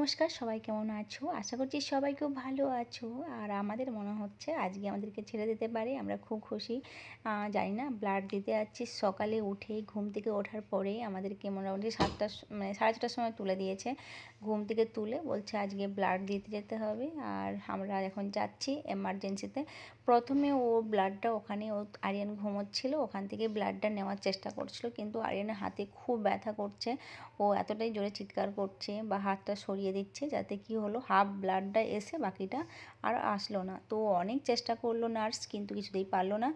নমস্কার, সবাই কেমন আছো? আশা করছি সবাই খুব ভালো আছো। আর আমাদের মনে হচ্ছে আজকে আমাদেরকে ছেড়ে দিতে পারে, আমরা খুব খুশি। জানি না, ব্লাড দিতে যাচ্ছি। সকালে উঠেই ঘুম থেকে ওঠার পরেই আমাদেরকে মোটামুটি 7টার মানে 6:30টার সময় তুলে দিয়েছে। ঘুম থেকে তুলে বলছে আজকে ব্লাড দিতে যেতে হবে। আর আমরা এখন যাচ্ছি এমার্জেন্সিতে। প্রথমে ও ব্লাডটা ওখানে, আরিয়ান ঘুমোচ্ছিল, ওখান থেকে ব্লাডটা নেওয়ার চেষ্টা করছিল, কিন্তু আরিয়ানের হাতে খুব ব্যথা করছে। ও এতটাই জোরে চিৎকার করছে বা হাতটা সরিয়ে দিচ্ছে, যাতে কি হলো, হাফ ব্লাডটা এসে বাকিটা আর আসলো না। তো অনেক চেষ্টা করলো নার্স, কিন্তু কিছুতেই পারলো না।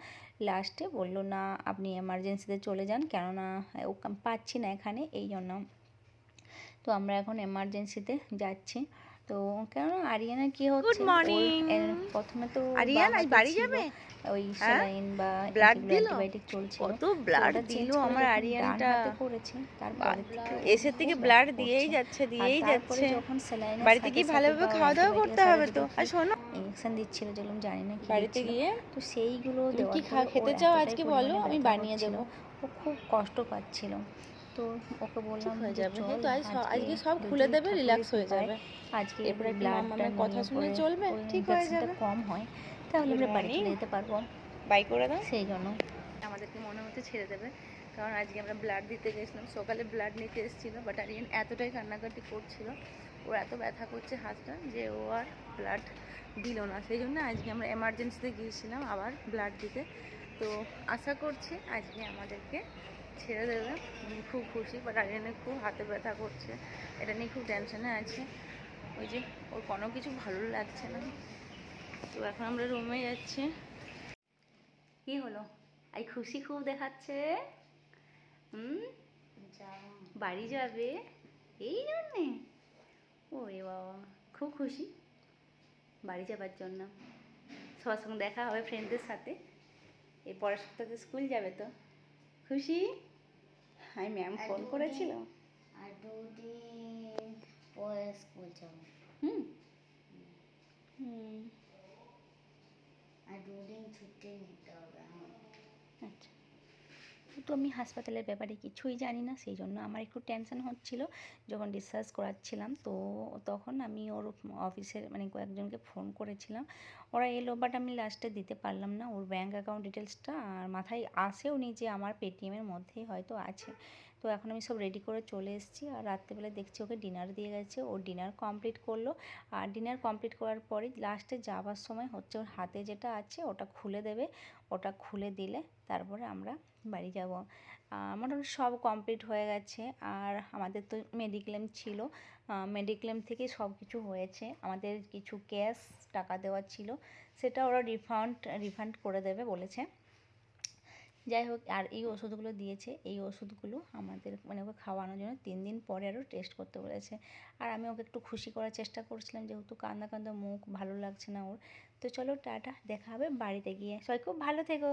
লাস্টে বললো না, আপনি এমার্জেন্সিতে চলে যান, কেননা ও পাচ্ছি না এখানে, এই জন্য। তো আমরা এখন এমার্জেন্সিতে যাচ্ছি। তো কেন আরিয়ানা কি হচ্ছে, প্রথমে তো আরিয়ান আজ বাড়ি ছিল যাবে, ওই স্যালাইন বা ব্লাড দিল, অ্যান্টিবায়োটিক চলছিল, কত ব্লাড ওটা দিল চেঞ্জ করে আমার যখন ডান আরিয়ানটা। হাতে করেছে, তারপরে থেকে এসে থেকে ব্লাড দিয়েই যাচ্ছে আর দিয়েই তারপরে যাচ্ছে। যখন স্যালাইনের বাড়িতে সাথে গিয়ে সাথে ভালোভাবে বা খাওয়া দাওয়া করতে হবে তো। আর শোনো, ইঞ্জেকশন দিচ্ছিল, যেগুলো জানি না কি বাড়িতে দিচ্ছিল। গিয়ে তো সেইগুলো তুমি দেওয়ার কি পরে খেতে ওর চাও এতটাই আজকে বলো, পরিমাণে আমি ব্যথা বানিয়ে হচ্ছিল, দেবো। ও খুব কষ্ট পাচ্ছিল। তো ওকে ঠিক বললাম হয়ে যে যাবে, চল হয়তো আজকে সব যদি খুলে দেবে, ঠাকুরের রিল্যাক্স হয়ে কৃপায় যাবে। আজকে এরপর একটু ব্লাডটা মামামের কথা নিয়ে শুনে পরে চলবে, ওই ঠিক হয়ে ইনফেকশনটা যাবে। কম হয়, তাহলে গুড আমরা বাড়ি মর্নিং, চলে যেতে পারবো। বাই করে দাও। সেই জন্য আমাদেরকে মনে হচ্ছে ছেড়ে দেবে, কারণ আজকে আমরা ব্লাড দিতে গেছিলাম, সকালে ব্লাড নিতে এসেছিলো। বাট আরিয়ান এতটাই কান্নাকাটি করছিল, ওর এত ব্যথা করছে হাতটা, যে ও আর ব্লাড দিল না। সেই জন্য আজকে আমরা এমার্জেন্সিতে গিয়েছিলাম আবার ব্লাড দিতে। তো আশা করছি আজকে আমাদেরকে ছেড়ে দেবে। আমি খুব খুশি, বাট আরিয়ানের খুব হাতে ব্যথা করছে, এটা নিয়ে খুব টেনশনে আছে। ওই যে ওর কোনো কিছু ভালো লাগছে না। তো এখন আমরা রুমে যাচ্ছি। কি হলো, আই খুশি খুব দেখাচ্ছে। বাড়ি যাবে এই জন্যে? ওরে বাবা, খুব খুশি বাড়ি যাবার জন্য। সবার সঙ্গে দেখা হবে, ফ্রেন্ডদের সাথে। এই পরের সপ্তাহে স্কুল যাবে তো, খুশি? আমি ম্যাম ফোন করেছিল, আর 2 দিন পরে স্কুল যাবো। হুম হুম আর 2 দিন ছুটি নিতে হবে আমার। আচ্ছা, তো আমি হাসপাতালের ব্যাপারে কিছুই জানি না, সেই জন্য আমার একটু টেনশন হচ্ছিল। যখন ডিসচার্জ করাচ্ছিলাম, তো তখন আমি ওর অফিসের মানে কয়েকজনকে ফোন করেছিলাম, ওরা এলো, বাট আমি লাস্টে দিতে পারলাম না ওর ব্যাঙ্ক অ্যাকাউন্ট ডিটেলসটা, আর মাথায় আসেও নি যে আমার পেটিএমের মধ্যেই হয়তো আছে। তো এখন আমি সব রেডি করে চলে এসেছি, আর রাত্রেবেলা দেখছি ওকে ডিনার দিয়ে গেছে, ও ডিনার কমপ্লিট করলো। আর ডিনার কমপ্লিট করার পরে লাস্টে যাওয়ার সময় হচ্ছে ওর হাতে যেটা আছে ওটা খুলে দেবে, ওটা খুলে দিলে তারপরে আমরা বাড়ি যাব। মোটামুটি সব কমপ্লিট হয়ে গেছে। আর আমাদের তো মেডিক্লেম ছিল, মেডিক্লেম থেকে সব কিছু হয়েছে। আমাদের কিছু ক্যাশ টাকা দেওয়ার ছিল, সেটা ওরা রিফান্ড করে দেবে বলেছে। যাই হোক, আর এই ওষুধগুলো দিয়েছে, এই ওষুধগুলো আমাদের মানে ওকে খাওয়ানোর জন্য 3 দিন পরে আরও টেস্ট করতে বলেছে। আর আমি ওকে একটু খুশি করার চেষ্টা করছিলাম, যেহেতু কান্দা কান্দা মুখ, ভালো লাগছে না ওর। তো চলো টাটা, দেখা হবে বাড়িতে গিয়ে। সবাই খুব ভালো থেকো।